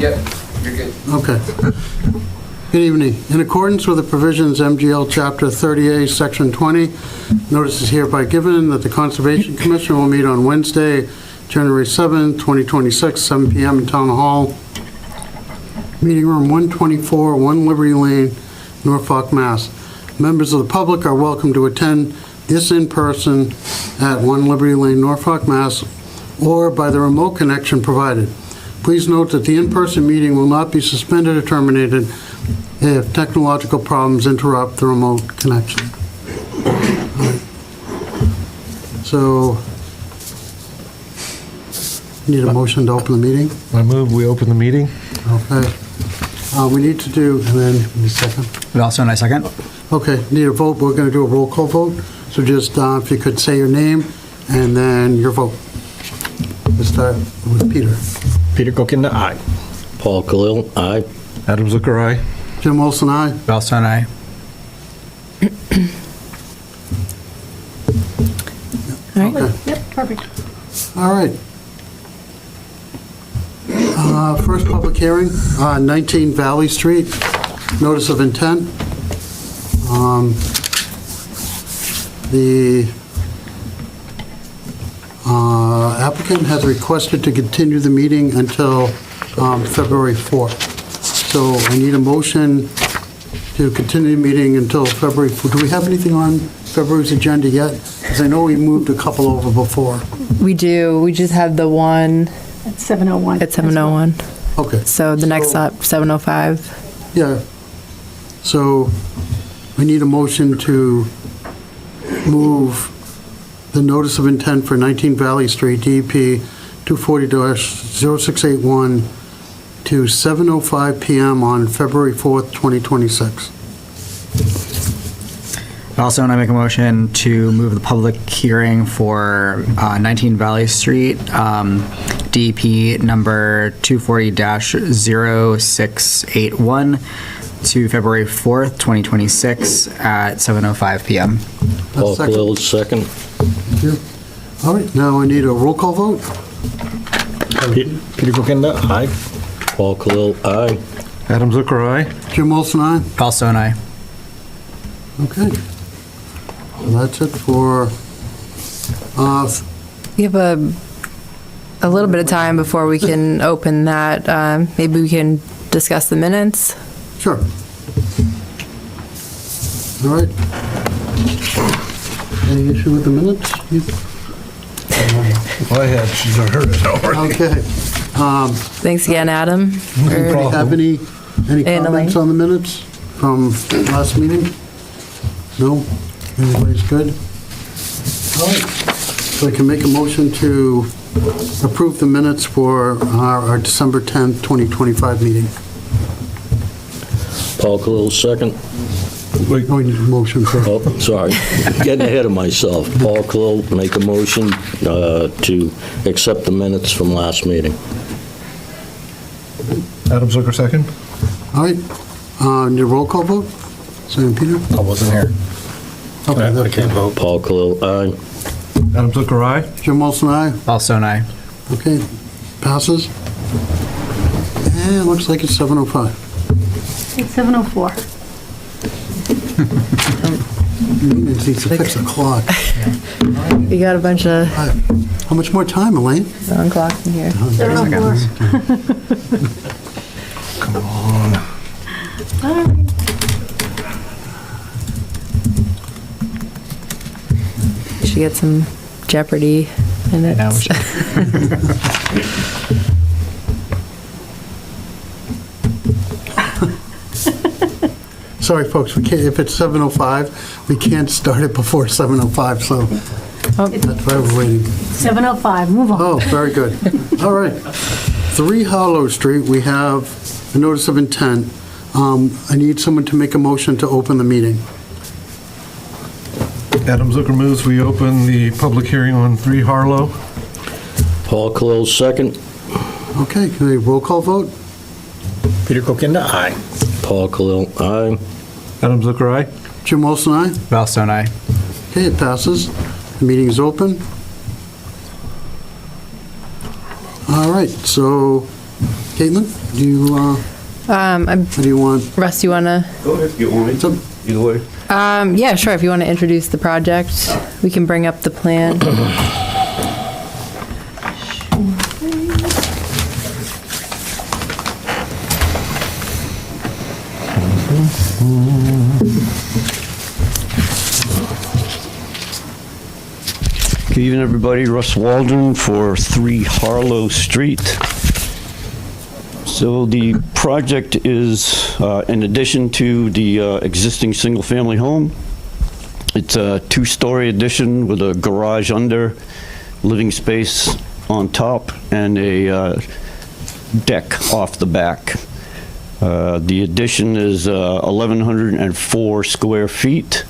Yep, you're good. Okay. Good evening. In accordance with the provisions MGL Chapter 30A, Section 20, notice is hereby given that the Conservation Commission will meet on Wednesday, January 7, 2026, 7 p.m. in Town Hall, Meeting Room 124, 1 Liberty Lane, Norfolk, Mass. Members of the public are welcome to attend this in person at 1 Liberty Lane, Norfolk, Mass, or by the remote connection provided. Please note that the in-person meeting will not be suspended or terminated if technological problems interrupt the remote connection. So, need a motion to open the meeting? I move we open the meeting. Okay. We need to do, and then, need a second. Also, and I second. Okay, need a vote. We're going to do a roll call vote. So just if you could say your name and then your vote. Let's start with Peter. Peter Kokinda, aye. Paul Khalil, aye. Adam Zucker, aye. Jim Olson, aye. Also, and I. All right. Okay. Yep, perfect. All right. First public hearing, 19 Valley Street, notice of intent. The applicant has requested to continue the meeting until February 4th. So I need a motion to continue the meeting until February 4th. Do we have anything on February's agenda yet? Because I know we moved a couple over before. We do. We just had the one At 7:01. at 7:01. Okay. So the next up, 7:05. Yeah. So we need a motion to move the notice of intent for 19 Valley Street, DEP 240-0681 to 7:05 PM on February 4th, 2026. Also, and I make a motion to move the public hearing for 19 Valley Street, DEP number 240-0681 to February 4th, 2026 at 7:05 PM. Paul Second. Khalil, second. Thank you. All right, now I need a roll call vote. Peter Kokinda, aye. Paul Khalil, aye. Adam Zucker, aye. Jim Olson, aye. Also, and I. Okay. So that's it for, We have a little bit of time before we can open that. Maybe we can discuss the minutes. sure. All right. Any issue with the minutes? Well, I had, she's heard it already. Okay. Thanks again, Adam. Anybody have any And comments Elaine. on the minutes from last meeting? No? Everybody's good? All right. So I can make a motion to approve the minutes for our December 10th, 2025 meeting. Paul Khalil, second. Oh, we need a motion for, Oh, sorry. Getting ahead of myself. Paul Khalil, make a motion to accept the minutes from last meeting. Adam Zucker, second. all right. Need a roll call vote? Sam Peter? I wasn't here. Okay, that's good. vote. Paul Khalil, aye. Adam Zucker, aye. Jim Olson, aye. Also, and I. Okay, passes. And it looks like it's 7:05. It's 7:04. Maintenance needs to fix the clock. You got a bunch of How much more time, Elaine? wrong clocks in here. 7:04. Come on. All right. You should get some Jeopardy minutes. Yeah, we should. Sorry, folks, we can't, if it's 7:05, we can't start it before 7:05, so that's why we're waiting. 7:05, move on. Oh, very good. All right. 3 Hollow Street, we have a notice of intent. I need someone to make a motion to open the meeting. Adam Zucker moves we open the public hearing on 3 Harlow. Paul Khalil, second. Okay, can we roll call vote? Peter Kokinda, aye. Paul Khalil, aye. Adam Zucker, aye. Jim Olson, aye? Also, and I. Okay, it passes. The meeting is open. All right, so Caitlin, do you, what do you want? Russ, you want to? Go ahead, you want me to? Either way. Yeah, sure. If you want to introduce the project, we can bring up the plan. Good evening, everybody. Russ Waldron for 3 Harlow Street. So the project is in addition to the existing single-family home. It's a 2-story addition with a garage under, living space on top, and a deck off the back. The addition is 1,104 square feet.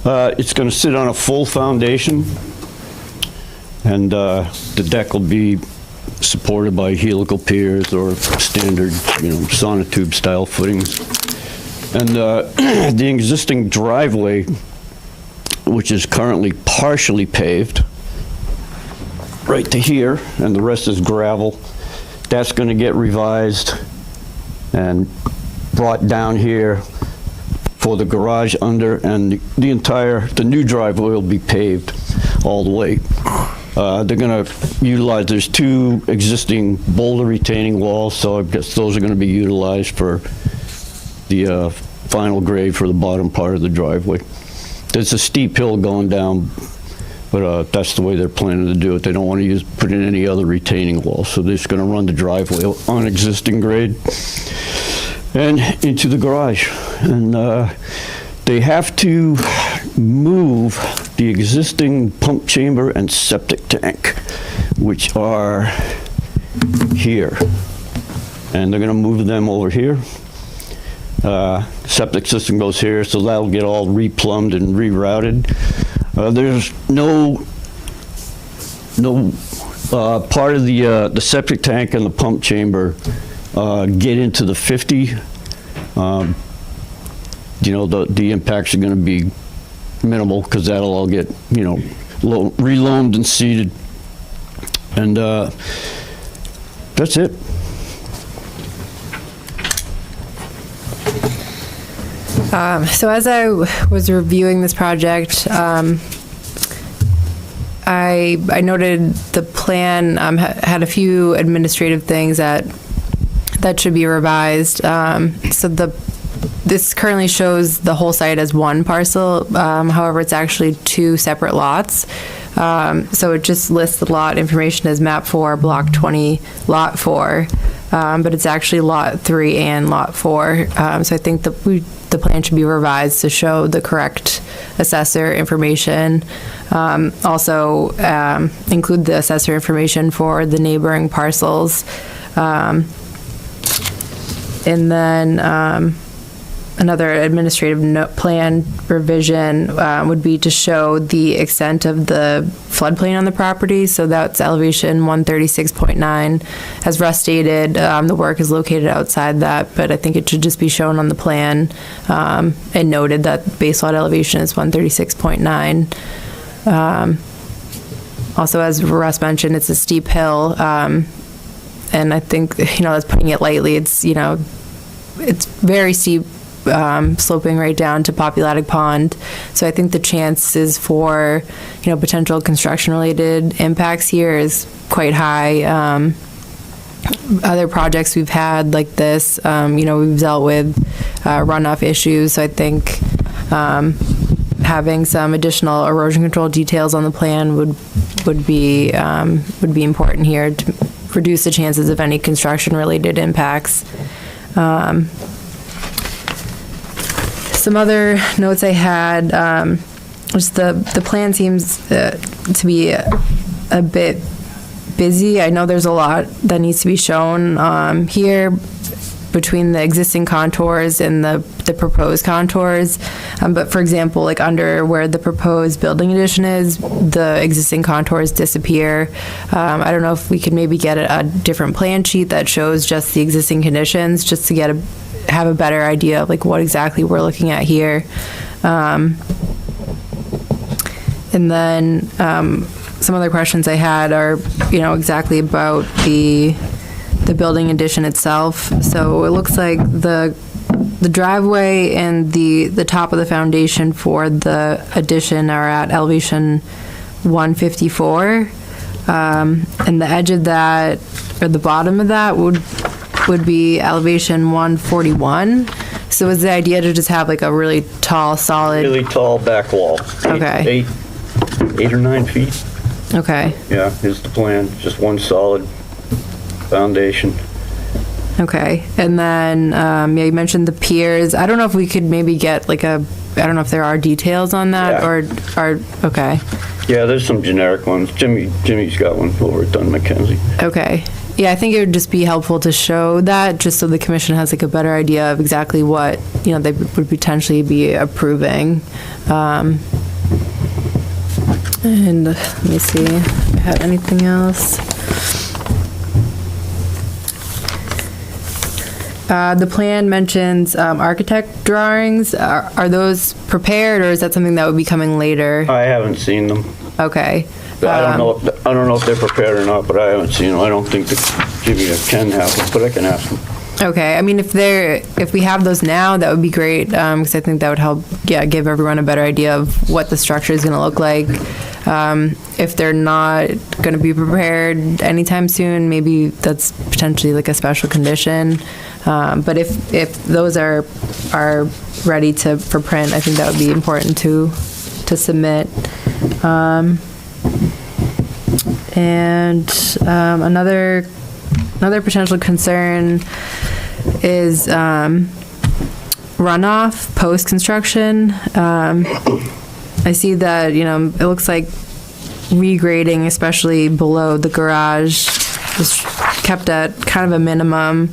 It's going to sit on a full foundation, and the deck will be supported by helical piers or standard, sonotube style footings. And the existing driveway, which is currently partially paved, right to here, and the rest is gravel, that's going to get revised and brought down here for the garage under, and the new driveway will be paved all the way. They're going to utilize, there's 2 existing boulder retaining walls, so I guess those are going to be utilized for the final grade for the bottom part of the driveway. There's a steep hill going down, but that's the way they're planning to do it. They don't want to put in any other retaining walls, so they're just going to run the driveway on existing grade and into the garage. And they have to move the existing pump chamber and septic tank, which are here. And they're going to move them over here. Septic system goes here, so that'll get all replumbed and rerouted. There's no part of the septic tank and the pump chamber get into the 50. The impacts are going to be minimal because that'll all get, reloamed and seeded. And that's it. So as I was reviewing this project, I noted the plan had a few administrative things that should be revised. So this currently shows the whole site as one parcel. However, it's actually 2 separate lots. So it just lists the lot information as map 4, block 20, lot 4. But it's actually lot 3 and lot 4. So I think the plan should be revised to show the correct assessor information. Also include the assessor information for the neighboring parcels. And then another administrative plan revision would be to show the extent of the floodplain on the property. So that's elevation 136.9. As Russ stated, the work is located outside that, but I think it should just be shown on the plan and noted that base lot elevation is 136.9. Also, as Russ mentioned, it's a steep hill, and I think, that's putting it lightly. It's very steep, sloping right down to Populatic Pond. So I think the chances for, potential construction-related impacts here is quite high. Other projects we've had like this, we've dealt with runoff issues. So I think having some additional erosion control details on the plan would be important here to reduce the chances of any construction-related impacts. Some other notes I had, just the plan seems to be a bit busy. I know there's a lot that needs to be shown here between the existing contours and the proposed contours. But for example, like under where the proposed building addition is, the existing contours disappear. I don't know if we could maybe get a different plan sheet that shows just the existing conditions, just to have a better idea of like what exactly we're looking at here. And then some other questions I had are, exactly about the the building addition itself. So it looks like the driveway and the top of the foundation for the addition are at elevation 154. And the edge of that, or the bottom of that, would be elevation 141. So is the idea to just have like a really tall, solid? Really tall back wall. Okay. 8 or 9 feet. Okay. Yeah, here's the plan, just one solid foundation. Okay. And then, yeah, you mentioned the piers. I don't know if we could maybe get like I don't know if there are details on that Yeah. okay. Yeah, there's some generic ones. Jimmy's got one over at Dunn McKenzie. Okay. Yeah, I think it would just be helpful to show that, just so the commission has like a better idea of exactly what, they would potentially be approving. And let me see if I had anything else. The plan mentions architect drawings. Are those prepared, or is that something that would be coming later? I haven't seen them. Okay. I don't know if they're prepared or not, but I haven't seen them. I don't think that Jimmy can have them, but I can ask them. Okay, I mean, if we have those now, that would be great, because I think that would help, give everyone a better idea of what the structure is going to look like. If they're not going to be prepared anytime soon, maybe that's potentially like a special condition. But if those are ready for print, I think that would be important to submit. And another potential concern is runoff post-construction. I see that, it looks like regrading, especially below the garage, is kept at kind of a minimum.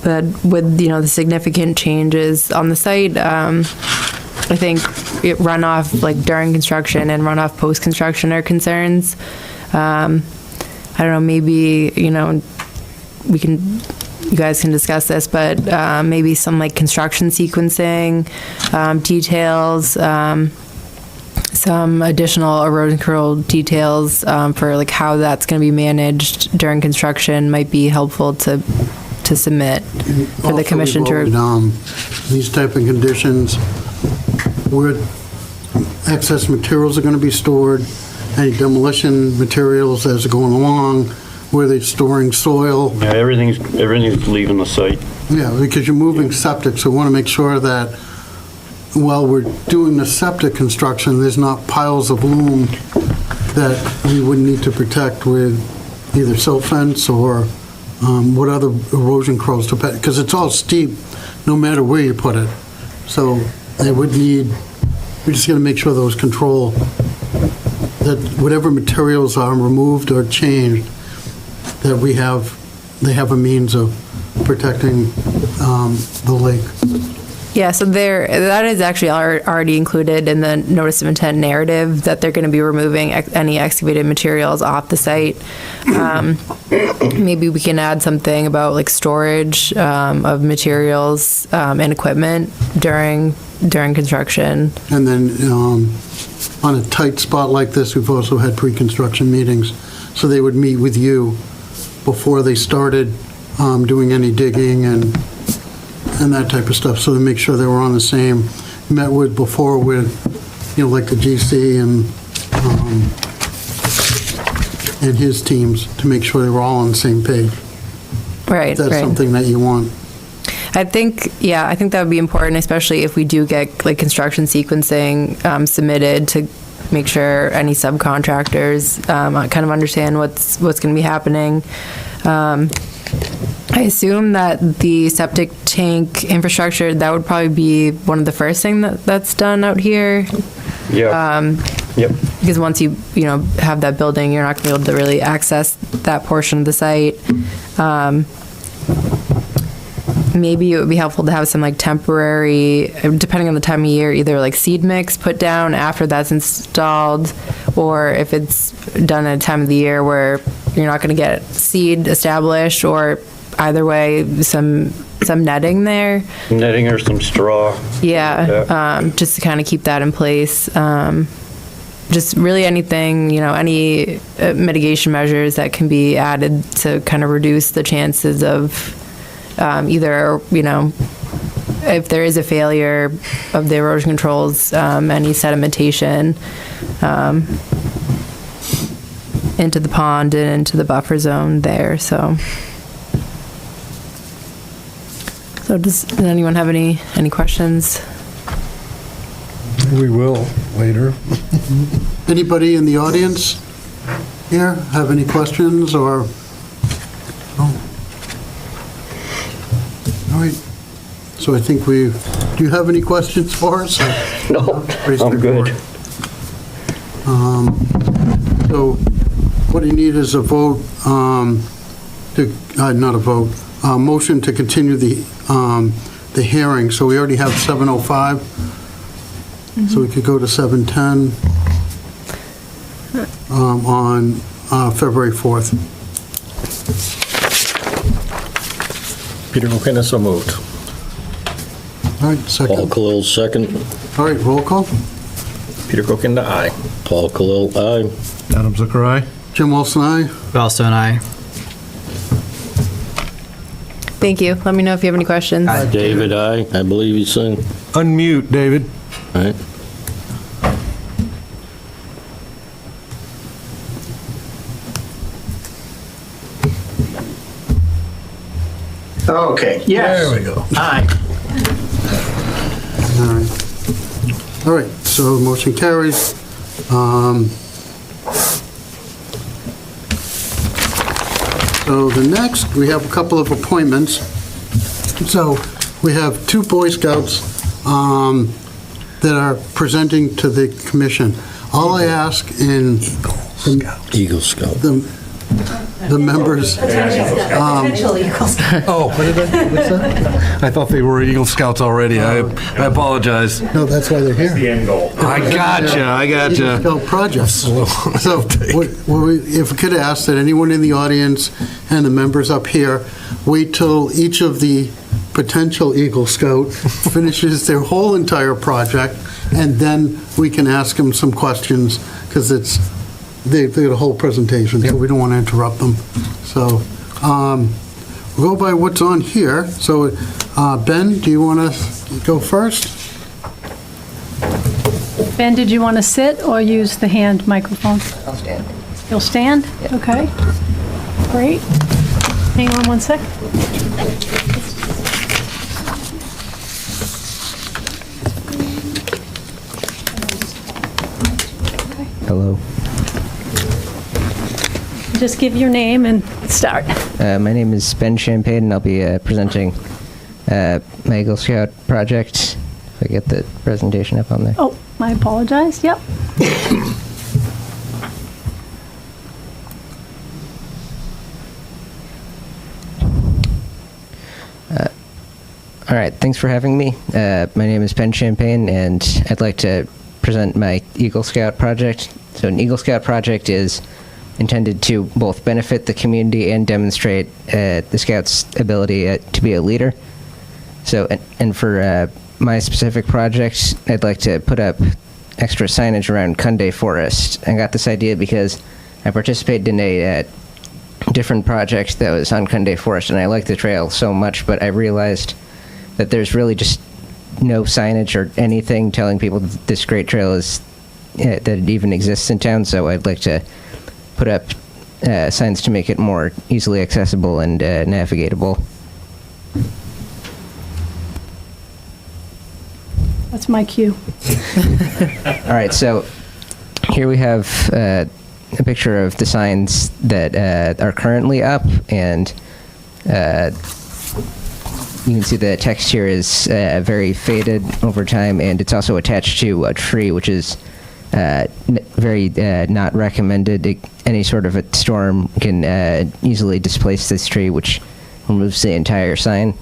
But with, the significant changes on the site, I think runoff like during construction and runoff post-construction are concerns. I don't know, maybe, you guys can discuss this, but maybe some like construction sequencing details, some additional erosion control details for like how that's going to be managed during construction might be helpful to submit for the commission to. These type of conditions where excess materials are going to be stored, any demolition materials as they're going along, where they're storing soil. Yeah, everything's leaving the site. Yeah, because you're moving septic, so we want to make sure that while we're doing the septic construction, there's not piles of loam that we would need to protect with either silt fence or what other erosion controls to put, because it's all steep no matter where you put it. So they would need, we're just going to make sure those control, that whatever materials are removed or changed, that they have a means of protecting the lake. Yeah, so that is actually already included in the notice of intent narrative, that they're going to be removing any excavated materials off the site. Maybe we can add something about like storage of materials and equipment during construction. And then on a tight spot like this, we've also had pre-construction meetings, so they would meet with you before they started doing any digging and that type of stuff, so to make sure they were on the same, met with before with, like the GC and his teams, to make sure they were all on the same page. Right, That's right. something that you want. I think that would be important, especially if we do get like construction sequencing submitted, to make sure any subcontractors kind of understand what's going to be happening. I assume that the septic tank infrastructure, that would probably be one of the first thing that's done out here. Yeah. Yep. Because once you have that building, you're not going to be able to really access that portion of the site. Maybe it would be helpful to have some like temporary, depending on the time of year, either like seed mix put down after that's installed, or if it's done at a time of the year where you're not going to get seed established, or either way, some netting there. Netting or some straw. Yeah, just to kind of keep that in place. just really anything, any mitigation measures that can be added to kind of reduce the chances of either, if there is a failure of the erosion controls, any sedimentation into the pond and into the buffer zone there, so. So does anyone have any questions? We will later. Anybody in the audience here have any questions or? No? All right. So I think do you have any questions for us? No, Pretty I'm good. straightforward. So what you need is a vote, not a vote, a motion to continue the hearing. So we already have 7:05. So we could go to 7:10 on February 4th. Peter McKinnon, so moved. All right, Paul second. Khalil, second. All right, roll call. Peter Kokinda, aye. Paul Khalil, aye. Adam Zucker, aye. Jim Wilson, aye. Wellstone, aye. Thank you. Let me know if you have any questions. David, aye. I believe he's saying. Unmute, David. All right. Okay, yes. There we go. Aye. All right. All right, so motion carries. So the next, we have a couple of appointments. So we have two Boy Scouts that are presenting to the commission. All I ask in Eagle Scout. the members, Oh, what what's that? I thought they were Eagle Scouts already. I apologize. no, that's why they're here. I gotcha. Scout projects. So, if we could ask that anyone in the audience and the members up here, wait till each of the potential Eagle Scout finishes their whole entire project, and then we can ask them some questions, because they've got a whole presentation, so we don't want to interrupt them. So, we'll go by what's on here. So, Ben, do you want to go first? Ben, did you want to sit or use the hand microphone? I'll stand. You'll stand? Okay. Great. Hang on one sec. Hello. Just give your name and start. My name is Ben Champagne, and I'll be presenting my Eagle Scout project. If I get the presentation up on there. Oh, I apologize. Yep. All right, thanks for having me. My name is Ben Champagne, and I'd like to present my Eagle Scout project. So an Eagle Scout project is intended to both benefit the community and demonstrate the Scouts' ability to be a leader. So, and for my specific project, I'd like to put up extra signage around Cunday Forest. I got this idea because I participated in a different project that was on Cunday Forest, and I liked the trail so much, but I realized that there's really just no signage or anything telling people that this great trail is that it even exists in town. So I'd like to put up signs to make it more easily accessible and navigatable. That's my cue. All right, so here we have a picture of the signs that are currently up, and you can see the text here is very faded over time, and it's also attached to a tree, which is very not recommended. Any sort of a storm can easily displace this tree, which removes the entire sign.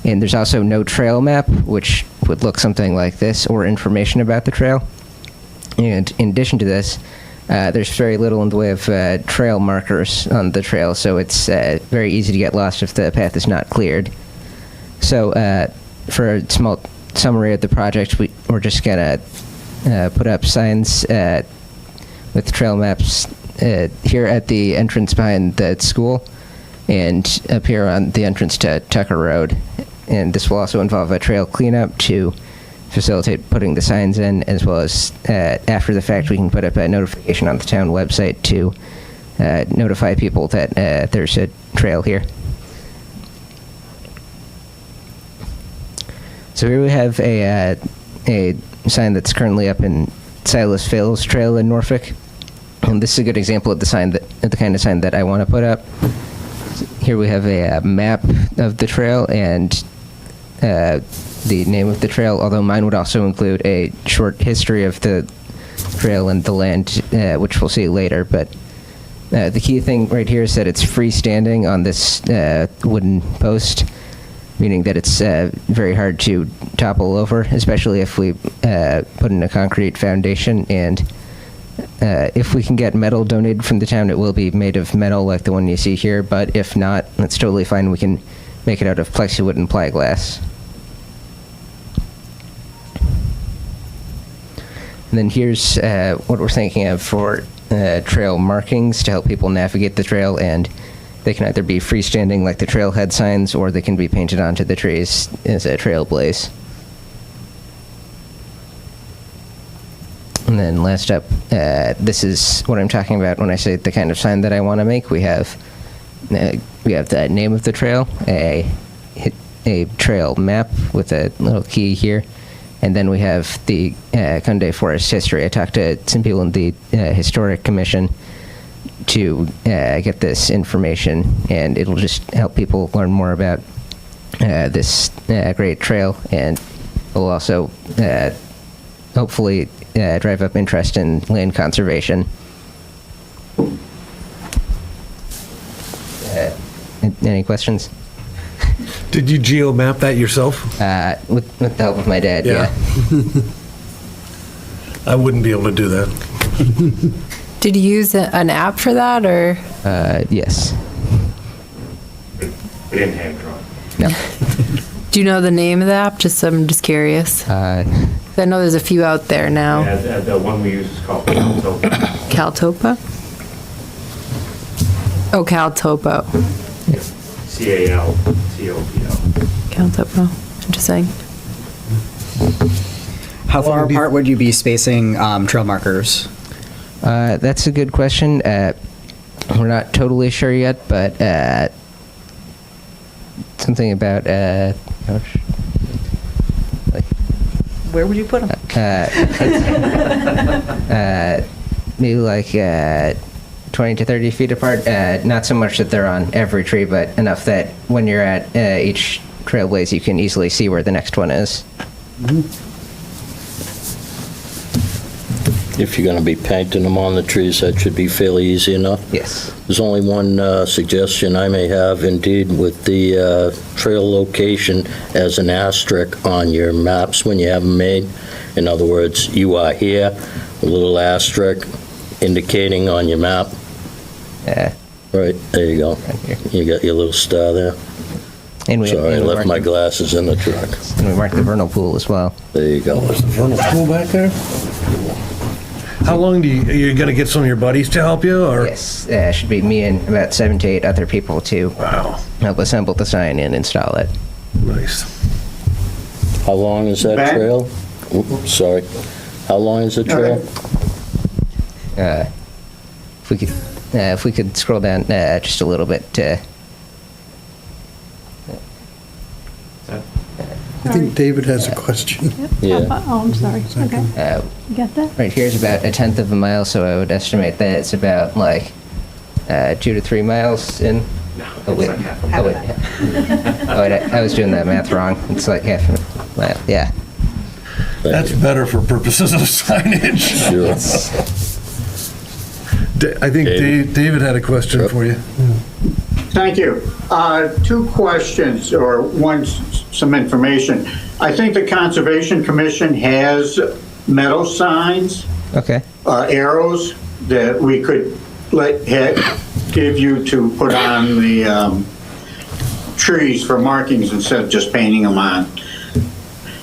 And there's also no trail map, which would look something like this, or information about the trail. And in addition to this, there's very little in the way of trail markers on the trail, so it's very easy to get lost if the path is not cleared. So for a small summary of the project, we're just going to put up signs with trail maps here at the entrance behind the school and up here on the entrance to Tucker Road. And this will also involve a trail cleanup to facilitate putting the signs in, as well as after the fact we can put up a notification on the town website to notify people that there's a trail here. So here we have a sign that's currently up in Silas Fails Trail in Norfolk. And this is a good example of the kind of sign that I want to put up. Here we have a map of the trail and the name of the trail, although mine would also include a short history of the trail and the land, which we'll see later. But the key thing right here is that it's freestanding on this wooden post, meaning that it's very hard to topple over, especially if we put in a concrete foundation. And if we can get metal donated from the town, it will be made of metal like the one you see here, but if not, that's totally fine. We can make it out of plexi-wood and plyglass. And then here's what we're thinking of for trail markings to help people navigate the trail, and they can either be freestanding like the trailhead signs, or they can be painted onto the trees as a trail blaze. And then last up, this is what I'm talking about when I say the kind of sign that I want to make. We have the name of the trail, a trail map with a little key here, and then we have the Conde Forest history. I talked to some people in the Historic Commission to get this information, and it'll just help people learn more about this great trail, and will also hopefully drive up interest in land conservation. Any questions? Did you geomap that yourself? With the help of my dad, yeah. I wouldn't be able to do that. Did you use an app for that, or? Yes. We didn't hand draw it. No. Do you know the name of the app? I'm just curious. I know there's a few out there now. Yeah, the one we use is called Caltopa. Caltopa? Oh, Caltopo. Caltopo. Caltopo. Interesting. How far apart would you be spacing trail markers? That's a good question. We're not totally sure yet, but something about Where would you put them? maybe like 20 to 30 feet apart. Not so much that they're on every tree, but enough that when you're at each trailblaze, you can easily see where the next one is. If you're going to be painting them on the trees, that should be fairly easy enough. Yes. There's only one suggestion I may have, indeed, with the trail location as an asterisk on your maps when you have them made. In other words, you are here, a little asterisk indicating on your map. Yeah. Right, there you go. You got your little star there. And Sorry, I left my glasses in the truck. And we marked the vernal pool as well. There you go. There's the vernal pool back there? How long are you going to get some of your buddies to help you, or? Yes, should be me and about 7 to 8 other people to help assemble the sign and install it. Nice. How long is that Ben? trail? Oops, sorry. How long is the trail? If we could scroll down just a little bit. I think David has a question. Yeah. Oh, I'm sorry. Okay. You got that? Right here is about 1/10 of a mile, so I would estimate that it's about like 2 to 3 miles in. Oh wait, I was doing that math wrong. It's like half a mile. Yeah. That's better for purposes of signage. Sure. I think David had a question for you. Thank you. 2 questions, or some information. I think the Conservation Commission has metal signs, Okay. arrows that we could give you to put on the trees for markings instead of just painting them on.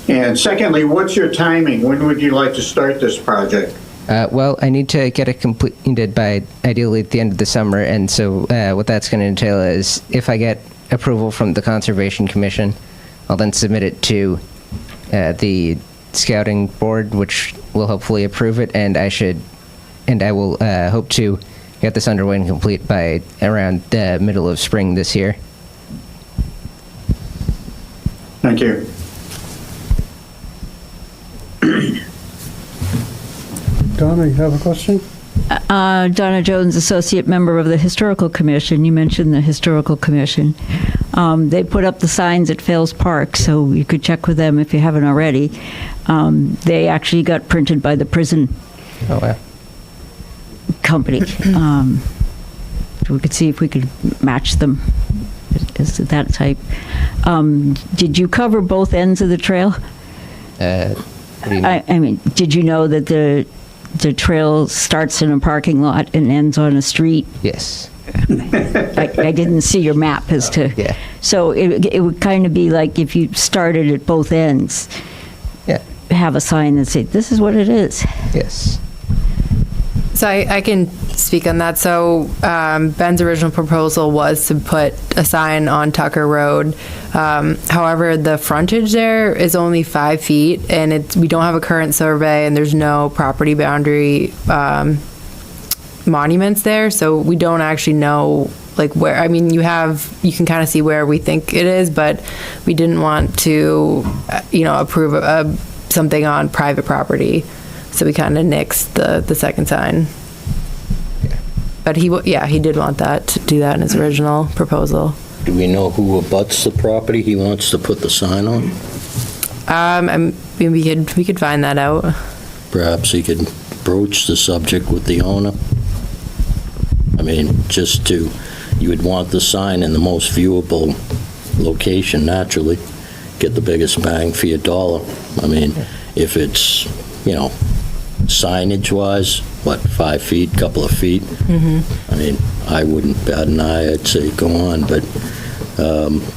And secondly, what's your timing? When would you like to start this project? Well, I need to get it completed by ideally at the end of the summer, and so what that's going to entail is if I get approval from the Conservation Commission, I'll then submit it to the Scouting Board, which will hopefully approve it, and I will hope to get this underway and complete by around the middle of spring this year. Thank you. Donna, you have a question? Donna Jones, Associate Member of the Historical Commission. You mentioned the Historical Commission. They put up the signs at Fales Park, so you could check with them if you haven't already. They actually got printed by the prison company. So we could see if we could match them. Is it that type? Did you cover both ends of the trail? What do you mean? I mean, did you know that the trail starts in a parking lot and ends on a street? Yes. I didn't see your map as to. Yeah. So it would kind of be like if you started at both ends. Yeah. Have a sign that says, "This is what it is." Yes. So I can speak on that. So Ben's original proposal was to put a sign on Tucker Road. However, the frontage there is only 5 feet, and we don't have a current survey, and there's no property boundary monuments there, so we don't actually know like where. I mean, you can kind of see where we think it is, but we didn't want to, approve something on private property. So we kind of nixed the second sign. But he did want that, to do that in his original proposal. Do we know who abuts the property he wants to put the sign on? We could find that out. Perhaps he could broach the subject with the owner. I mean, you would want the sign in the most viewable location, naturally. Get the biggest bang for your dollar. I mean, if it's, signage-wise, 5 feet, couple of feet? Mm-hmm. I mean, I wouldn't bat an eye, I'd say go on, but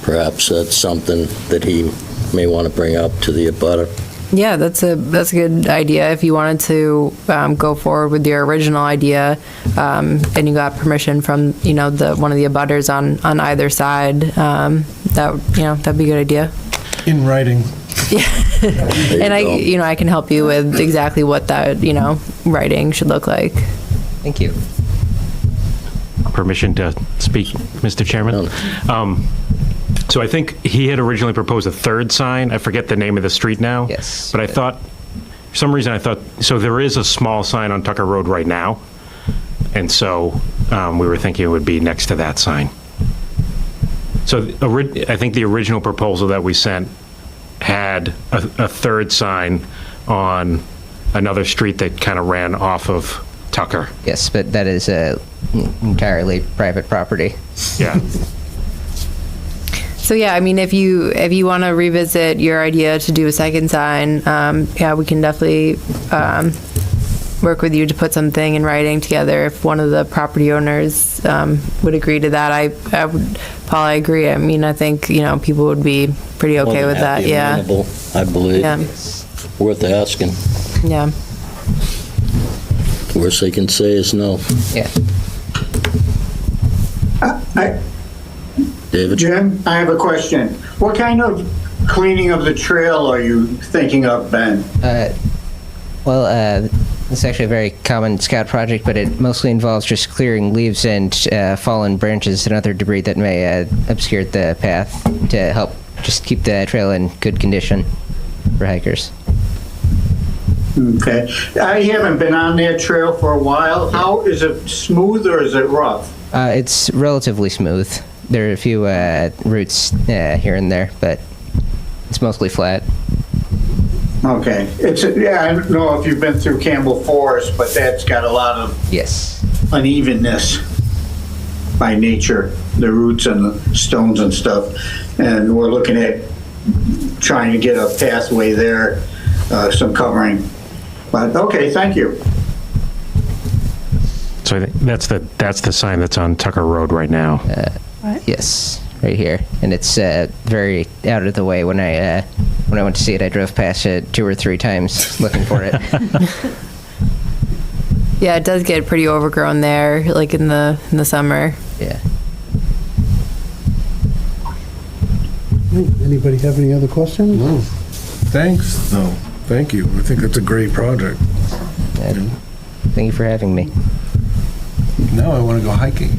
perhaps that's something that he may want to bring up to the abutter. Yeah, that's a good idea. If you wanted to go forward with your original idea, and you got permission from one of the abutters on either side, that'd be a good idea. In writing. Yeah, and I can help you with exactly what that writing should look like. Thank you. Permission to speak, Mr. Chairman? So I think he had originally proposed a third sign. I forget the name of the street now. Yes. But for some reason I thought, so there is a small sign on Tucker Road right now. And so we were thinking it would be next to that sign. So I think the original proposal that we sent had a third sign on another street that kind of ran off of Tucker. Yes, but that is entirely private property. Yeah. So yeah, I mean, if you want to revisit your idea to do a second sign, we can definitely work with you to put something in writing together. If one of the property owners would agree to that, I would probably agree. I mean, I think people would be pretty okay with that. Yeah, Amenable, I believe. Yeah. Worth asking. Yeah. Worst they can say is no. Yeah. David? Jim, I have a question. What kind of cleaning of the trail are you thinking of, Ben? It's actually a very common scout project, but it mostly involves just clearing leaves and fallen branches and other debris that may obscure the path to help just keep the trail in good condition for hikers. Okay. I haven't been on that trail for a while. How is it, smooth or is it rough? It's relatively smooth. There are a few roots here and there, but it's mostly flat. Okay. I don't know if you've been through Campbell Forest, but that's got a lot of Yes. unevenness by nature, the roots and the stones and stuff. And we're looking at trying to get a pathway there, some covering. But, okay, thank you. So I think that's the sign that's on Tucker Road right now. Yes, right here, and it's very out of the way. When I went to see it, I drove past it 2 or 3 times looking for it. Yeah, it does get pretty overgrown there, like in the summer. Yeah. Anybody have any other questions? No. Thanks. No, thank you. I think that's a great project. Thank you for having me. Now I want to go hiking.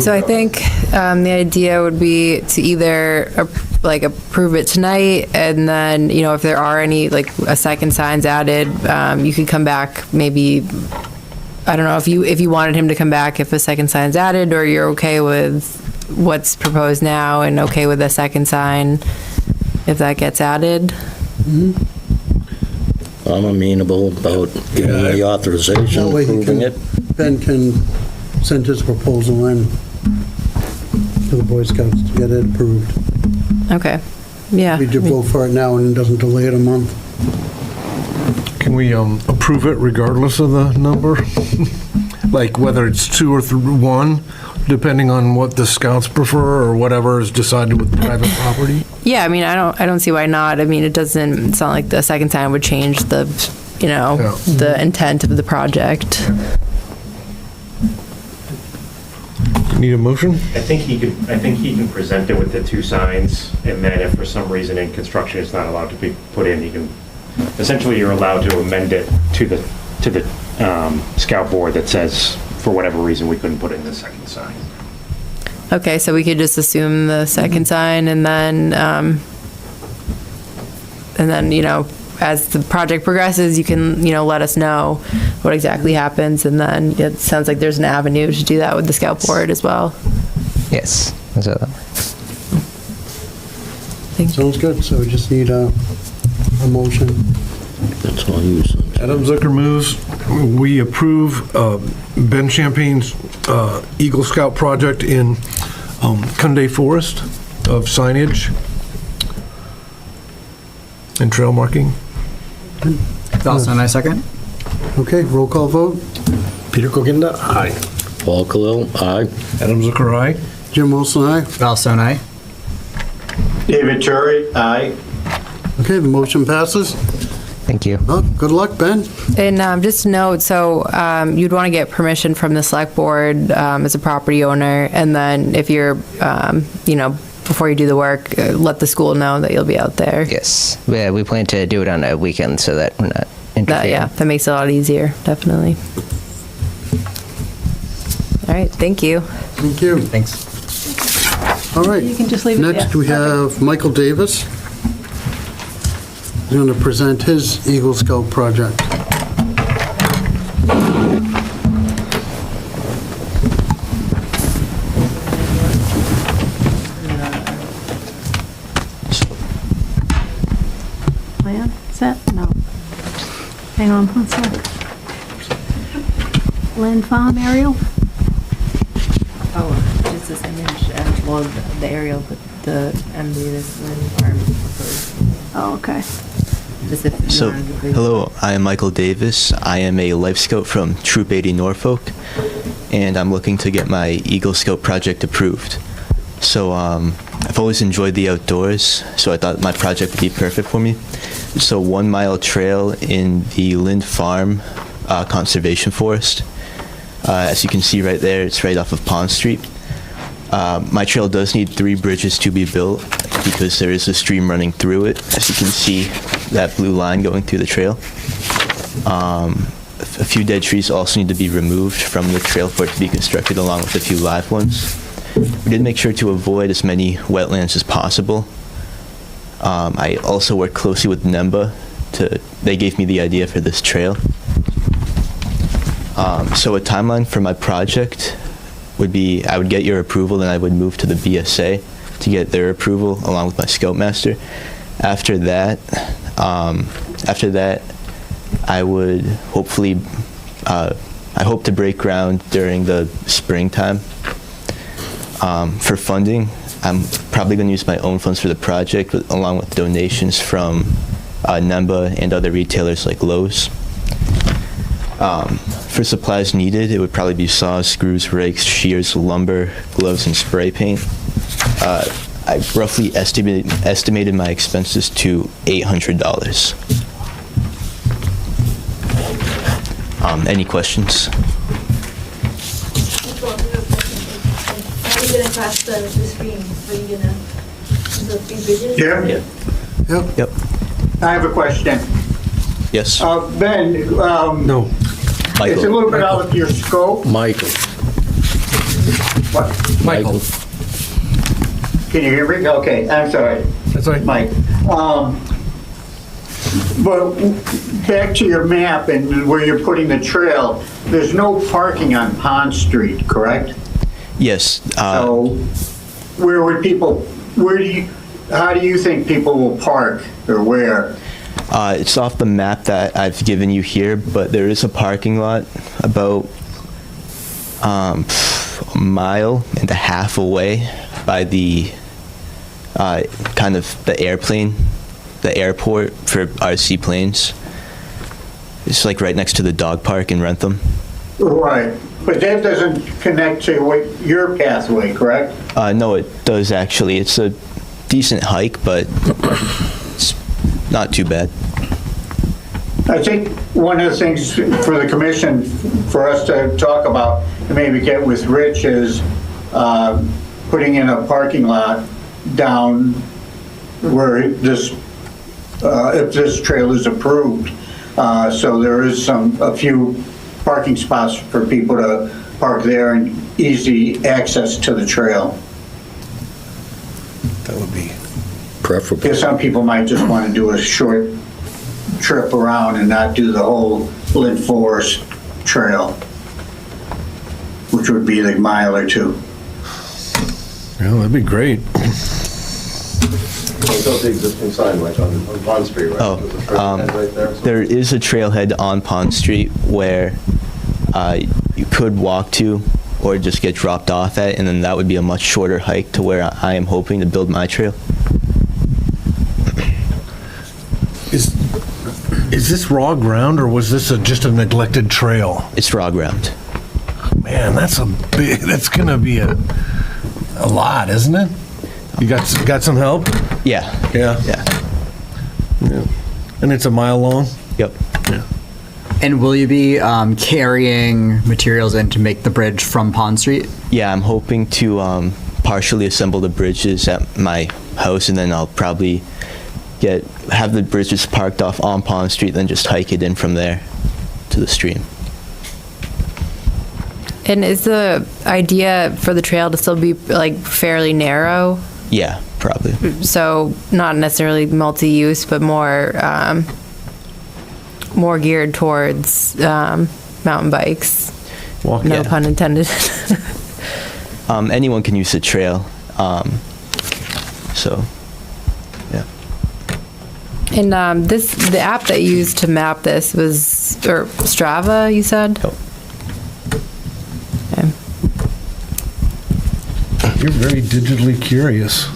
So I think the idea would be to either approve it tonight, and then, you know, if there are any, like, a second sign's added, you could come back maybe, I don't know if you wanted him to come back if a second sign's added, or you're okay with what's proposed now and okay with a second sign if that gets added. I'm amenable about giving the authorization, That way he approving can- it. Ben can send his proposal in to the Boy Scouts to get it approved. Okay, yeah. We just vote for it now and it doesn't delay it a month. Can we approve it regardless of the number? Like whether it's 2 or 1, depending on what the scouts prefer or whatever is decided with private property? Yeah, I mean, I don't see why not. I mean, it doesn't sound like the second sign would change the, you know, Yeah. the intent of the project. Need a motion? I think he can present it with the 2 signs, and then if for some reason in construction it's not allowed to be put in, he can, essentially you're allowed to amend it to the scout board that says, for whatever reason, we couldn't put in the second sign. Okay, so we could just assume the second sign, and then, you know, as the project progresses, you can, you know, let us know what exactly happens, and then it sounds like there's an avenue to do that with the scout board as well. Yes. That's how that works. Sounds good, so we just need a motion. That's all you said. Adam Zucker moves, we approve Ben Champagne's Eagle Scout project in Cunday Forest of signage and trail marking. Also, and I second. Okay, roll call vote. Peter Kokinda, aye. Paul Khalil, aye. Adam Zucker, aye. Jim Wilson, aye. Also, and I. David Turri, aye. Okay, the motion passes. Thank you. Well, good luck, Ben. And just note, so you'd want to get permission from the select board as a property owner, and then if you're, you know, before you do the work, let the school know that you'll be out there. Yes. Yeah, we plan to do it on a weekend so that we're not interfering. Yeah, that makes it a lot easier, definitely. All right, thank you. Thank you. Thanks. All right. You can just leave it Next, there. we have Michael Davis. He's going to present his Eagle Scout project. Plan, set, no. Hang on one sec. Land farm aerial? Oh, just this image, well, the aerial, but the MD, this land farm proposed. Oh, okay. Just if you So, wanted to brief- hello, I am Michael Davis. I am a Life Scout from Troop 80 Norfolk, and I'm looking to get my Eagle Scout project approved. So, I've always enjoyed the outdoors, so I thought my project would be perfect for me. So, 1 mile trail in the Lind Farm Conservation Forest. As you can see right there, it's right off of Pond Street. My trail does need 3 bridges to be built because there is a stream running through it. As you can see, that blue line going through the trail. A few dead trees also need to be removed from the trail for it to be constructed, along with a few live ones. We did make sure to avoid as many wetlands as possible. I also worked closely with NEMBA. They gave me the idea for this trail. So a timeline for my project would be, I would get your approval, then I would move to the BSA to get their approval along with my Scoutmaster. After that, I would hopefully, I hope to break ground during the springtime. For funding, I'm probably going to use my own funds for the project, along with donations from NEMBA and other retailers like Lowe's. For supplies needed, it would probably be saws, screws, rakes, shears, lumber, gloves, and spray paint. I roughly estimated my expenses to $800. Any questions? How are you going to cross the stream? Are you going to, the three bridges? Yeah. Yep. I have a question. Yes. Ben, No. it's a Michael. little bit out of your scope. Michael. What? Michael. Can you hear me? Okay, I'm sorry. That's right. Mike. But back to your map and where you're putting the trail, there's no parking on Pond Street, correct? Yes. So where would people, how do you think people will park or where? It's off the map that I've given you here, but there is a parking lot about a mile and a half away by the kind of the airport for RC planes. It's like right next to the dog park in Rentham. Right, but that doesn't connect to your pathway, correct? No, it does actually. It's a decent hike, but it's not too bad. I think one of the things for the commission, for us to talk about, and maybe get with Rich, is putting in a parking lot down where this, if this trail is approved. So there is a few parking spots for people to park there and easy access to the trail. That would be Preferable. Because some people might just want to do a short trip around and not do the whole Lynn Forest Trail, which would be like a mile or two. Yeah, that'd be great. Without the existing sign, like on Pond Street, right? Oh, There's a trailhead right there, so- there is a trailhead on Pond Street where you could walk to or just get dropped off at, and then that would be a much shorter hike to where I am hoping to build my trail. Is this raw ground, or was this just a neglected trail? It's raw ground. Man, that's gonna be a lot, isn't it? You got some help? Yeah. Yeah. Yeah. And it's a mile long? Yep. And will you be carrying materials in to make the bridge from Pond Street? Yeah, I'm hoping to partially assemble the bridges at my house, and then I'll probably have the bridges parked off on Pond Street, then just hike it in from there to the stream. And is the idea for the trail to still be like fairly narrow? Yeah, probably. So not necessarily multi-use, but more geared towards mountain bikes. No Yeah. pun intended. Anyone can use the trail. So, yeah. And the app that you used to map this was, or Strava, you said? Yep. Okay. You're very digitally curious.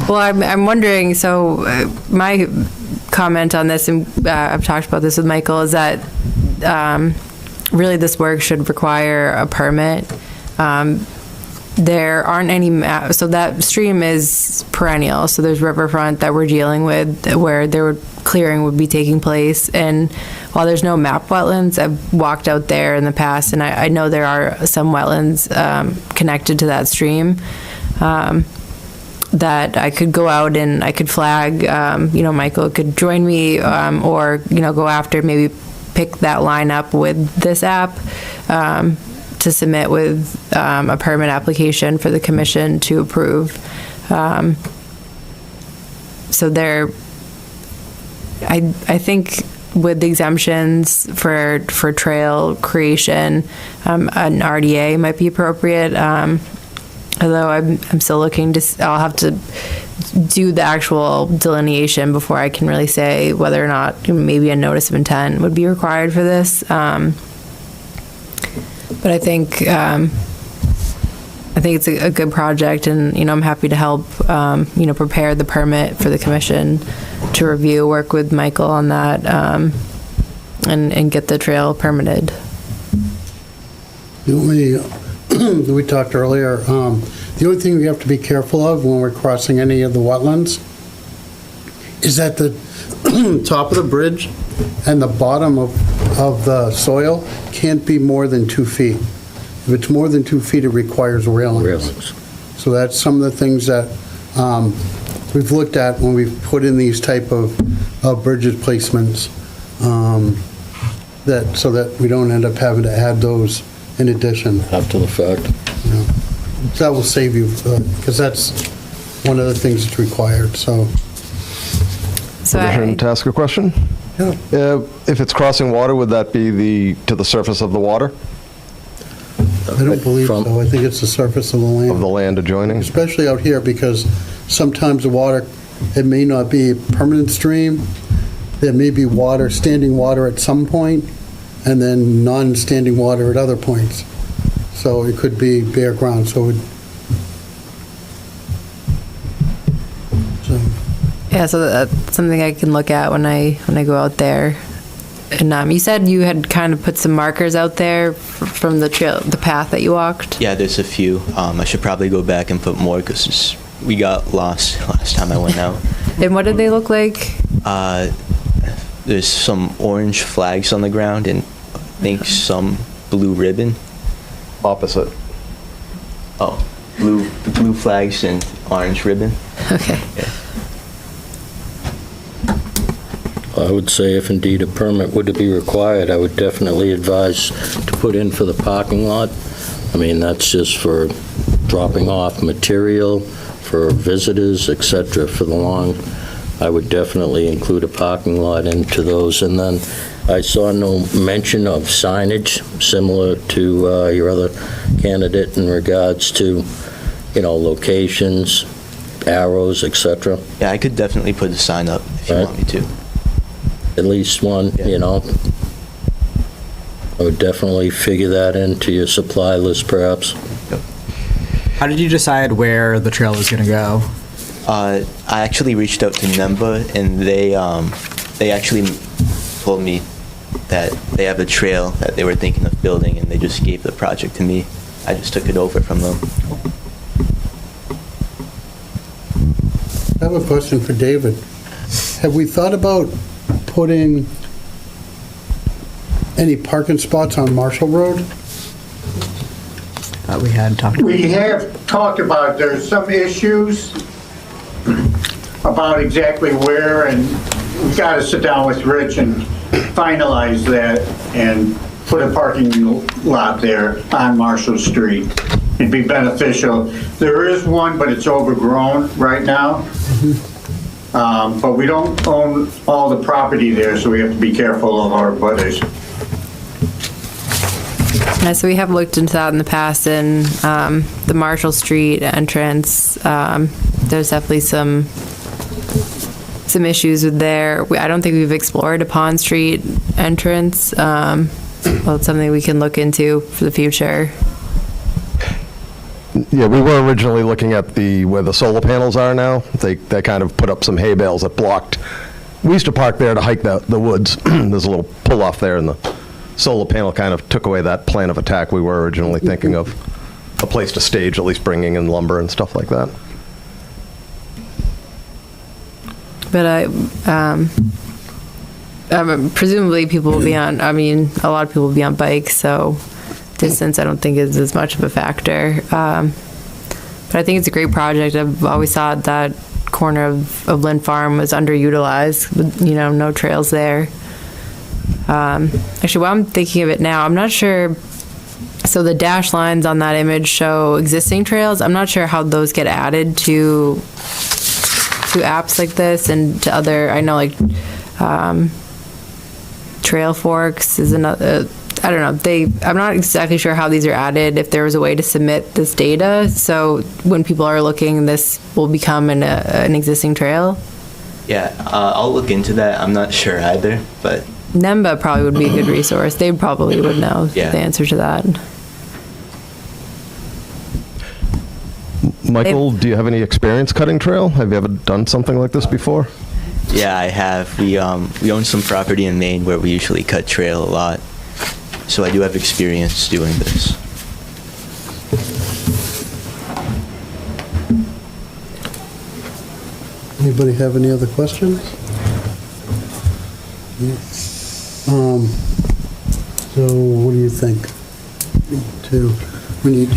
Well, I'm wondering, so my comment on this, and I've talked about this with Michael, is that really this work should require a permit. There aren't any maps, so that stream is perennial, so there's riverfront that we're dealing with where clearing would be taking place, and while there's no map wetlands, I've walked out there in the past, and I know there are some wetlands connected to that stream that I could go out and I could flag, Michael could join me, or, go after, maybe pick that line up with this app to submit with a permit application for the commission to approve. So I think with the exemptions for trail creation, an RDA might be appropriate. Although I'm still looking I'll have to do the actual delineation before I can really say whether or not maybe a notice of intent would be required for this. But I think it's a good project, and I'm happy to help prepare the permit for the commission to review, work with Michael on that, and get the trail permitted. We talked earlier, the only thing we have to be careful of when we're crossing any of the wetlands is that the top of the bridge and the bottom of the soil can't be more than 2 feet. If it's more than 2 feet, it requires railings. Railings. So that's some of the things that we've looked at when we've put in these type of bridges placements, so that we don't end up having to add those in addition. After the fact. You know. So that will save you, because that's one of the things that's required, so. Permission to ask a question? Yeah. If it's crossing water, would that be to the surface of the water? I don't believe so. I think it's the surface of the land. Of the land adjoining? Especially out here, because sometimes the water, it may not be a permanent stream. There may be water, standing water at some point, and then non-standing water at other points. So it could be bare ground, so Yeah, so that's something I can look at when I go out there. And you said you had kind of put some markers out there from the trail, the path that you walked. Yeah, there's a few. I should probably go back and put more because we got lost last time I went out. And what did they look like? There's some orange flags on the ground and I think some blue ribbon. Opposite. Oh, blue flags and orange ribbon. Okay. Yeah. I would say if indeed a permit would be required, I would definitely advise to put in for the parking lot. I mean, that's just for dropping off material, for visitors, et cetera, for the lawn. I would definitely include a parking lot into those. And then I saw no mention of signage, similar to your other candidate in regards to, locations, arrows, et cetera. Yeah, I could definitely put a sign up if you want me to. At least one, I would definitely figure that into your supply list, perhaps. Yep. How did you decide where the trail was going to go? I actually reached out to NEMBA, and they actually told me that they have a trail that they were thinking of building, and they just gave the project to me. I just took it over from them. I have a question for David. Have we thought about putting any parking spots on Marshall Road? We had talked about. We have talked about, there's some issues about exactly where, and we've got to sit down with Rich and finalize that and put a parking lot there on Marshall Street. It'd be beneficial. There is one, but it's overgrown right now. But we don't own all the property there, so we have to be careful of our butters. Yeah, so we have looked into that in the past, and the Marshall Street entrance, there's definitely some issues with there. I don't think we've explored a Pond Street entrance. Well, it's something we can look into for the future. Yeah, we were originally looking at where the solar panels are now. They kind of put up some hay bales that blocked. We used to park there to hike the woods. There's a little pull off there, and the solar panel kind of took away that plan of attack we were originally thinking of. A place to stage, at least bringing in lumber and stuff like that. But presumably people will be on, a lot of people will be on bikes, so distance I don't think is as much of a factor. But I think it's a great project. I've always thought that corner of Lynn Farm was underutilized, with, no trails there. Actually, while I'm thinking of it now, I'm not sure. So the dash lines on that image show existing trails. I'm not sure how those get added to apps like this and to other, I know Trail Forks is another, I don't know, I'm not exactly sure how these are added, if there was a way to submit this data, so when people are looking, this will become an existing trail? Yeah, I'll look into that. I'm not sure either, but... NEMBA probably would be a good resource. They probably would know the answer to that. Michael, do you have any experience cutting trail? Have you ever done something like this before? Yeah, I have. We own some property in Maine where we usually cut trail a lot. So I do have experience doing this. Anybody have any other questions? So what do you think? You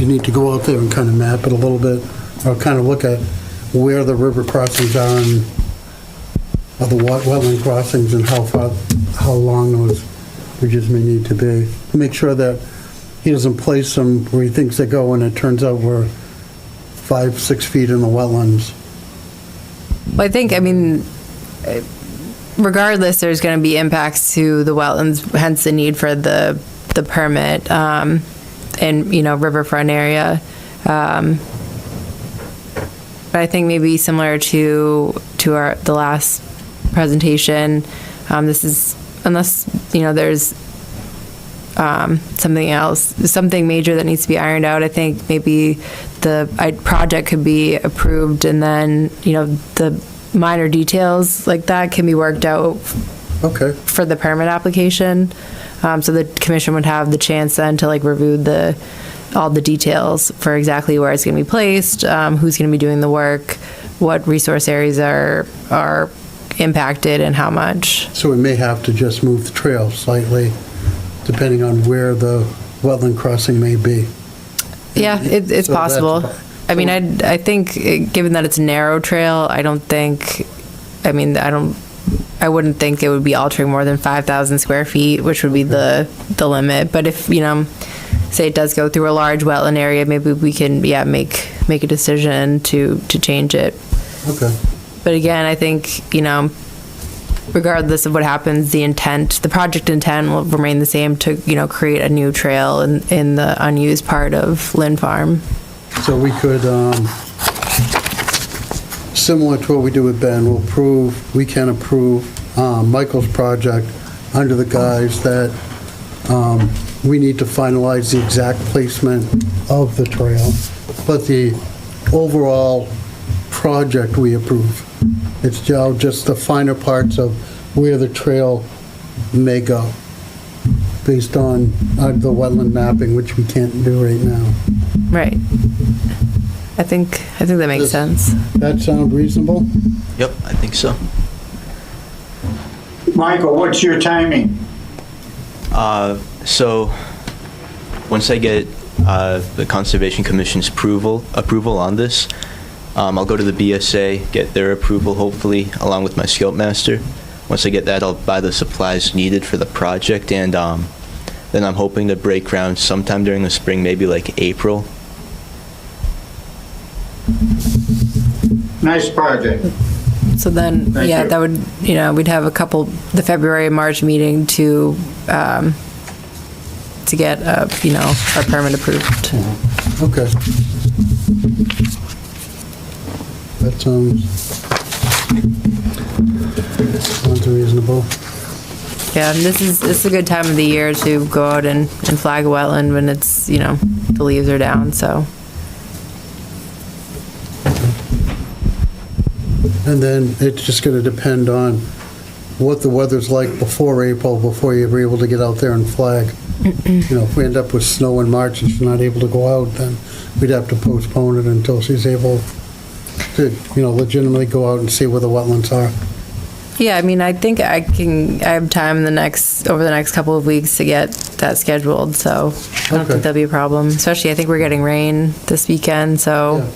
need to go out there and kind of map it a little bit, or kind of look at where the river crossings are and the wetland crossings and how long those bridges may need to be. Make sure that he doesn't place them where he thinks they go and it turns out we're 5-6 feet in the wetlands. Well, I think, I mean, regardless, there's going to be impacts to the wetlands, hence the need for the permit, and, you know, riverfront area. But I think maybe similar to the last presentation, this is, unless, you know, there's something major that needs to be ironed out, I think maybe the project could be approved, and then, you know, the minor details like that can be worked out for the permit application. So the commission would have the chance then to like review all the details for exactly where it's going to be placed, who's going to be doing the work, what resource areas are impacted, and how much. So we may have to just move the trail slightly, depending on where the wetland crossing may be. Yeah, it's So possible. I mean, I think, given that it's a narrow trail, I wouldn't think it would be altering more than 5,000 square feet, which would be the limit. But if, you know, say it does go through a large wetland area, maybe we can, make a decision to change it. Okay. But again, I think, you know, regardless of what happens, the project intent will remain the same to, you know, create a new trail in the unused part of Lynn Farm. So we could, similar to what we do with Ben, we can approve Michael's project under the guise that we need to finalize the exact placement of the trail, but the overall project we approve. It's just the finer parts of where the trail may go, based on the wetland mapping, which we can't do right now. Right. I think that makes sense. That sound reasonable? Yep, I think so. Michael, what's your timing? So once I get the Conservation Commission's approval on this, I'll go to the BSA, get their approval, hopefully, along with my Scoutmaster. Once I get that, I'll buy the supplies needed for the project, and then I'm hoping to break ground sometime during the spring, maybe like April. Nice project. So then, Thank you. that would, you know, we'd have the February and March meeting to get, you know, our permit approved. Okay. That sounds reasonable. Yeah, and this is a good time of the year to go out and flag a wetland when it's, you know, the leaves are down, so. And then it's just going to depend on what the weather's like before April, before you're able to get out there and flag. You know, if we end up with snow in March and she's not able to go out, then we'd have to postpone it until she's able to, you know, legitimately go out and see where the wetlands are. Yeah, I mean, I think I have time over the next couple of weeks to get that scheduled, so I don't think that'll be a problem. Especially, I think we're getting rain this weekend, so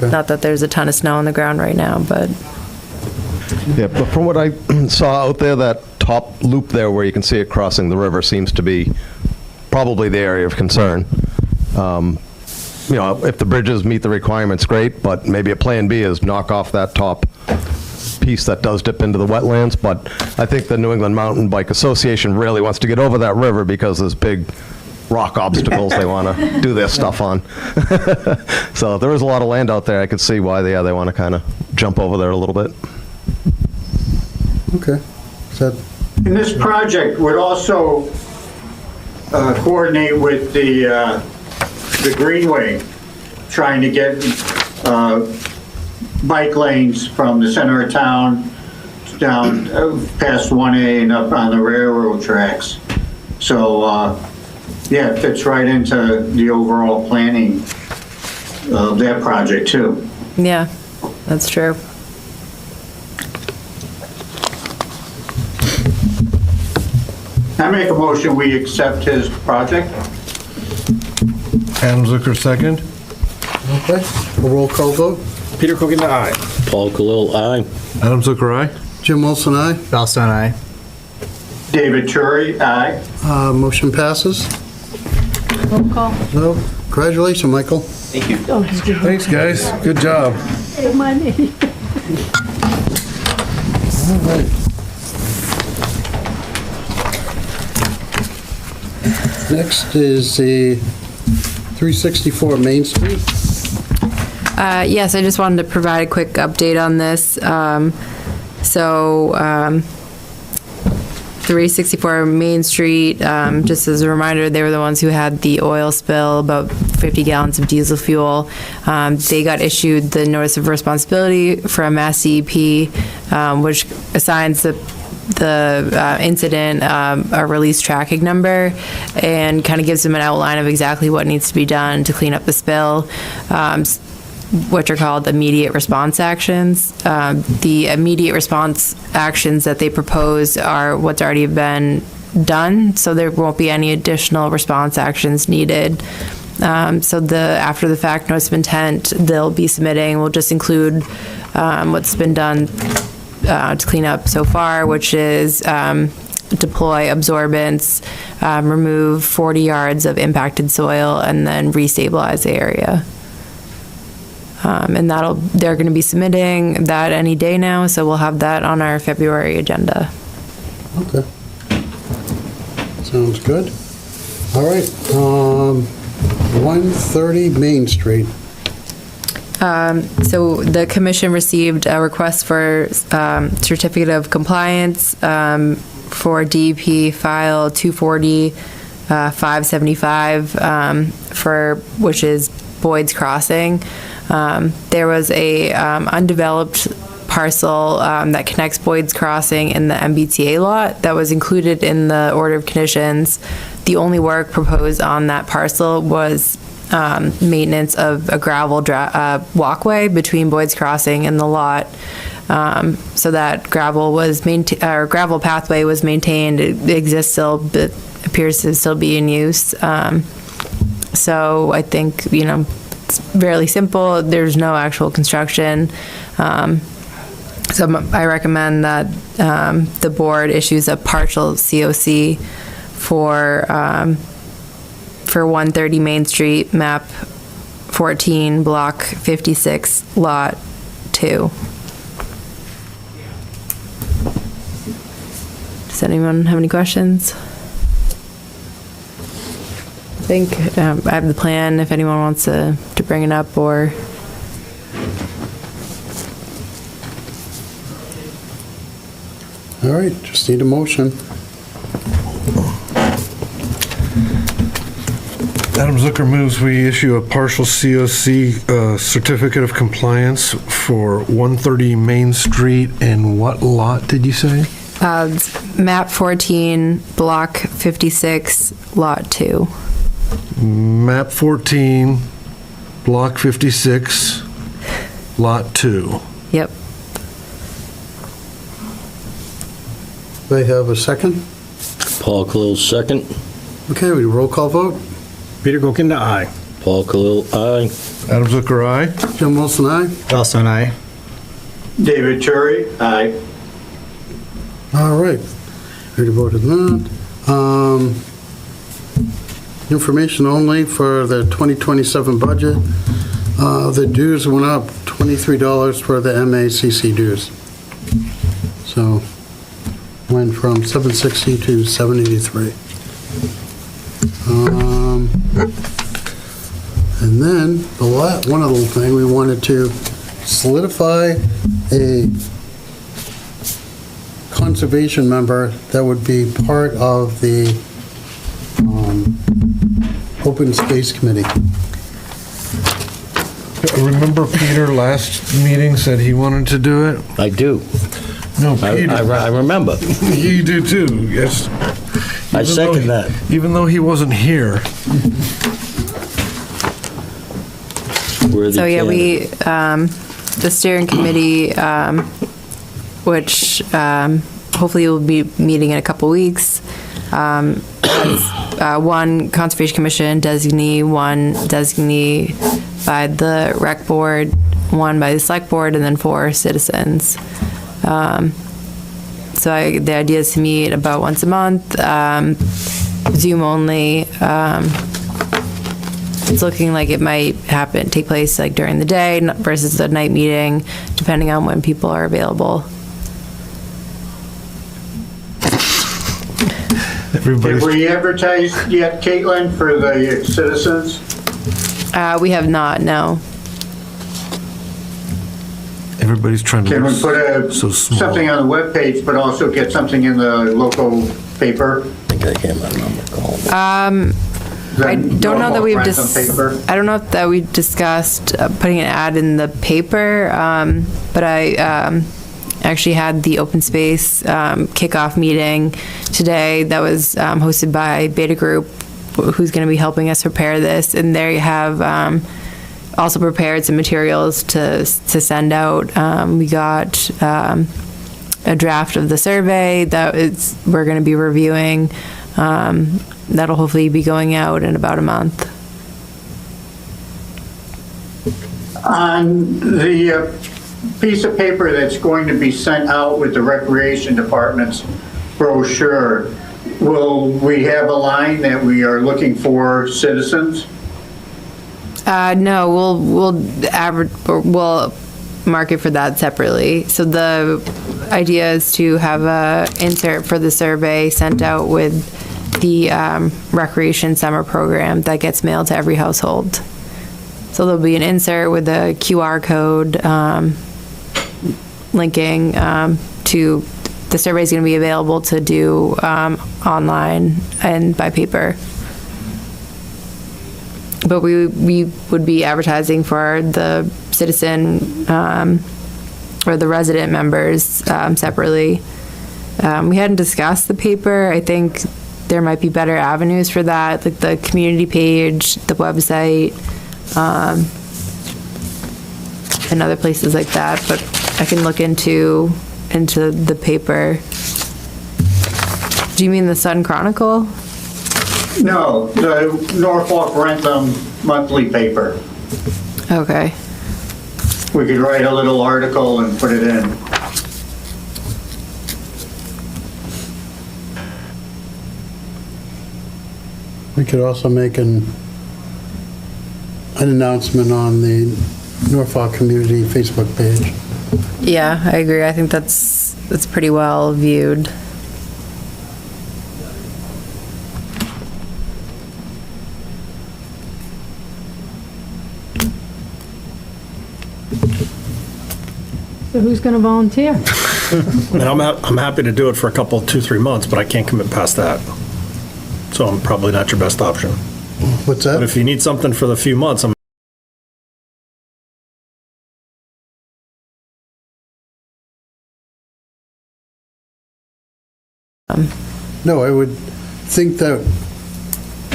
not that there's a ton of snow on the ground right now, but. Yeah, but from what I saw out there, that top loop there where you can see it crossing the river seems to be probably the area of concern. You know, if the bridges meet the requirements, great, but maybe a plan B is knock off that top piece that does dip into the wetlands. But I think the New England Mountain Bike Association really wants to get over that river because there's big rock obstacles they want to do their stuff on. So there is a lot of land out there. I could see why they want to kind of jump over there a little bit. Okay. And this project would also coordinate with the Greenway, trying to get bike lanes from the center of town down past 1A and up on the railroad tracks. So, yeah, it fits right into the overall planning of that project, too. Yeah, that's true. I make a motion, we accept his project. Adam Zucker, second. Okay, a roll call vote. Peter Coogan, aye. Paul Khalil, aye. Adam Zucker, aye. Jim Wilson, aye. Bellstone, aye. David Turi, aye. Motion passes. Roll call. So, congratulations, Michael. Oh, he's good. Thanks, guys. Good job. Hey, money. All right. Next is the 364 Main Street. Yes, I just wanted to provide a quick update on this. 364 Main Street, just as a reminder, they were the ones who had the oil spill, about 50 gallons of diesel fuel. They got issued the notice of responsibility from Mass DEP, which assigns the incident a release tracking number and kind of gives them an outline of exactly what needs to be done to clean up the spill, which are called immediate response actions. The immediate response actions that they propose are what's already been done, so there won't be any additional response actions needed. So the after the fact notice of intent they'll be submitting will just include what's been done to clean up so far, which is deploy absorbents, remove 40 yards of impacted soil, and then restabilize the area. And they're going to be submitting that any day now, so we'll have that on our February agenda. Okay. Sounds good. All right, 130 Main Street. So the commission received a request for certificate of compliance for DEP file 240-575 which is Boyd's Crossing. There was a undeveloped parcel that connects Boyd's Crossing in the MBTA lot that was included in the order of conditions. The only work proposed on that parcel was maintenance of a gravel walkway between Boyd's Crossing and the lot. So that gravel pathway was maintained. It exists still, but appears to still be in use. So I think, it's fairly simple. There's no actual construction. So I recommend that the board issues a partial COC for 130 Main Street, map 14, block 56, lot 2. Does anyone have any questions? I think I have the plan if anyone wants to bring it up or... All right, just need a motion. Adam Zucker moves we issue a partial COC certificate of compliance for 130 Main Street, and what lot did you say? Map 14, block 56, lot 2. Map 14, block 56, lot 2. Yep. They have a second? Paul Khalil, second. Okay, we roll call vote. Peter Gokinda, aye. Paul Khalil, aye. Adam Zucker, aye. Jim Wilson, aye. Bellstone, aye. David Turi, aye. All right, already voted that. Information only for the 2027 budget. The dues went up $23 for the MACC dues. So went from $760 to $783. And then one other thing, we wanted to solidify a conservation member that would be part of the Open Space Committee. Remember Peter last meeting said he wanted to do it? I do. No, Peter. I remember. You do too, yes. I second that. Even though he wasn't here. So yeah, we, the steering committee, which hopefully will be meeting in a couple weeks, has, one Conservation Commission designee, one designee by the Rec Board, one by the Select Board, and then 4 citizens. So the idea is to meet about once a month, Zoom only. It's looking like it might take place like during the day versus a night meeting, depending on when people are available. Have we advertised yet, Caitlin, for the citizens? We have not, no. Everybody's trying to. Can we put so small. something on the webpage, but also get something in the local paper? I think I hear my number call. I don't know that we've paper? I don't know that we discussed putting an ad in the paper, but I actually had the open space kickoff meeting today that was hosted by Beta Group, who's going to be helping us prepare this, and they have also prepared some materials to send out. We got a draft of the survey that we're going to be reviewing. That'll hopefully be going out in about a month. On the piece of paper that's going to be sent out with the Recreation Department's brochure, will we have a line that we are looking for citizens? No, we'll market for that separately. So the idea is to have a insert for the survey sent out with the recreation summer program that gets mailed to every household. So there'll be an insert with a QR code linking to the survey is going to be available to do online and by paper. But we would be advertising for the citizen or the resident members separately. We hadn't discussed the paper. I think there might be better avenues for that, like the community page, the website, and other places like that. But I can look into the paper. Do you mean the Sun Chronicle? No, the Norfolk Rentham monthly paper. Okay. We could write a little article and put it in. We could also make an announcement on the Norfolk Community Facebook page. Yeah, I agree. I think that's pretty well viewed. So who's going to volunteer? And I'm happy to do it for a couple, 2-3 months, but I can't commit past that. So I'm probably not your best option. What's that? But if you need something for the few months, No, I would think that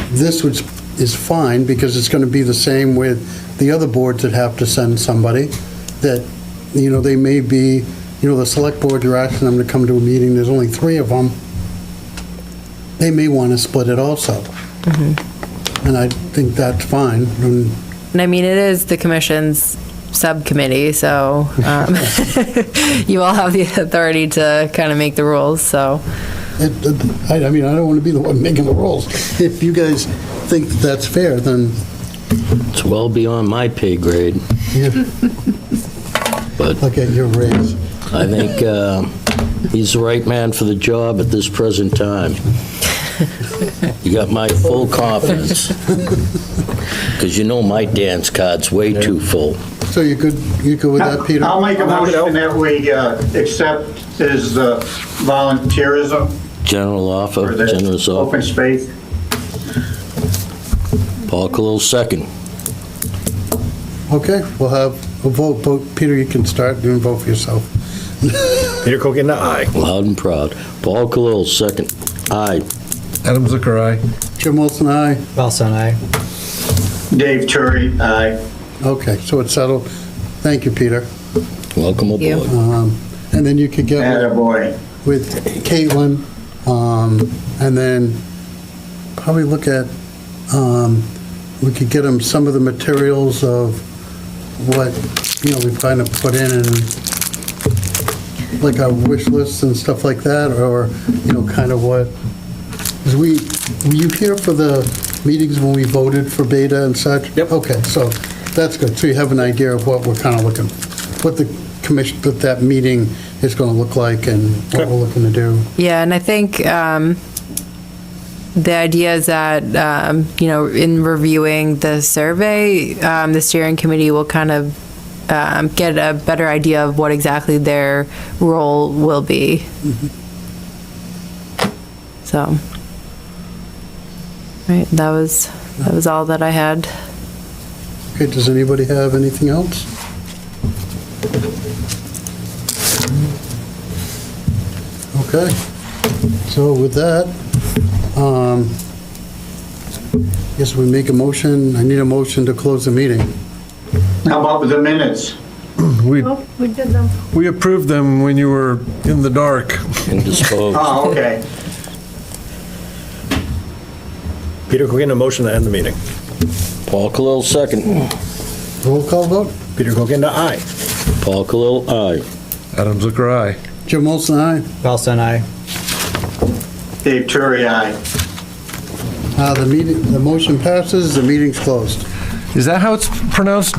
this is fine because it's going to be the same with the other boards that have to send somebody that, they may be, the select board, you're asking them to come to a meeting, there's only 3 of them. They may want to split it also. And I think that's fine. And I mean, it is the commission's subcommittee, so you all have the authority to kind of make the rules, so. I mean, I don't want to be the one making the rules. If you guys think that's fair, then. It's well beyond my pay grade. Yeah. But look at your raise. I think he's the right man for the job at this present time. You got my full confidence. Because my dance card's way too full. So you good with that, Peter? I'll make a motion that we accept his volunteerism. General offer, generous offer. Open space. Paul Khalil, second. Okay, we'll have a vote. Peter, you can start and vote for yourself. Peter Kogan, aye. Loud and proud. Paul Khalil, second. Aye. Adam Zucker, aye. Jim Wilson, aye. Wilson, aye. Dave Turry, aye. Okay, so it's settled. Thank you, Peter. Welcome Thank you. aboard. And then you could get Attaboy. with Caitlin And then probably look at, we could get them some of the materials of what, we kind of put in and like our wish lists and stuff like that, or, kind of what, were you here for the meetings when we voted for beta and such? Yep. Okay, so that's good. So you have an idea of what we're kind of looking, what the commission, what that meeting is going to look like and what we're looking to do. Yeah, and I think the idea is that, in reviewing the survey, the steering committee will kind of get a better idea of what exactly their role will be. So, right, that was all that I had. Okay, does anybody have anything else? Okay, so with that, guess we make a motion. I need a motion to close the meeting. How about with the minutes? We Oh, we did them. we approved them when you were in the dark. Indisposed. Oh, okay. Peter Coogan, a motion to end the meeting. Paul Khalil, second. Roll call vote? Peter Coogan, aye. Paul Khalil, aye. Adam Zucker, aye. Jim Olson, aye. Belson, aye. Dave Turri, aye. The motion passes, the meeting's closed. Is that how it's pronounced?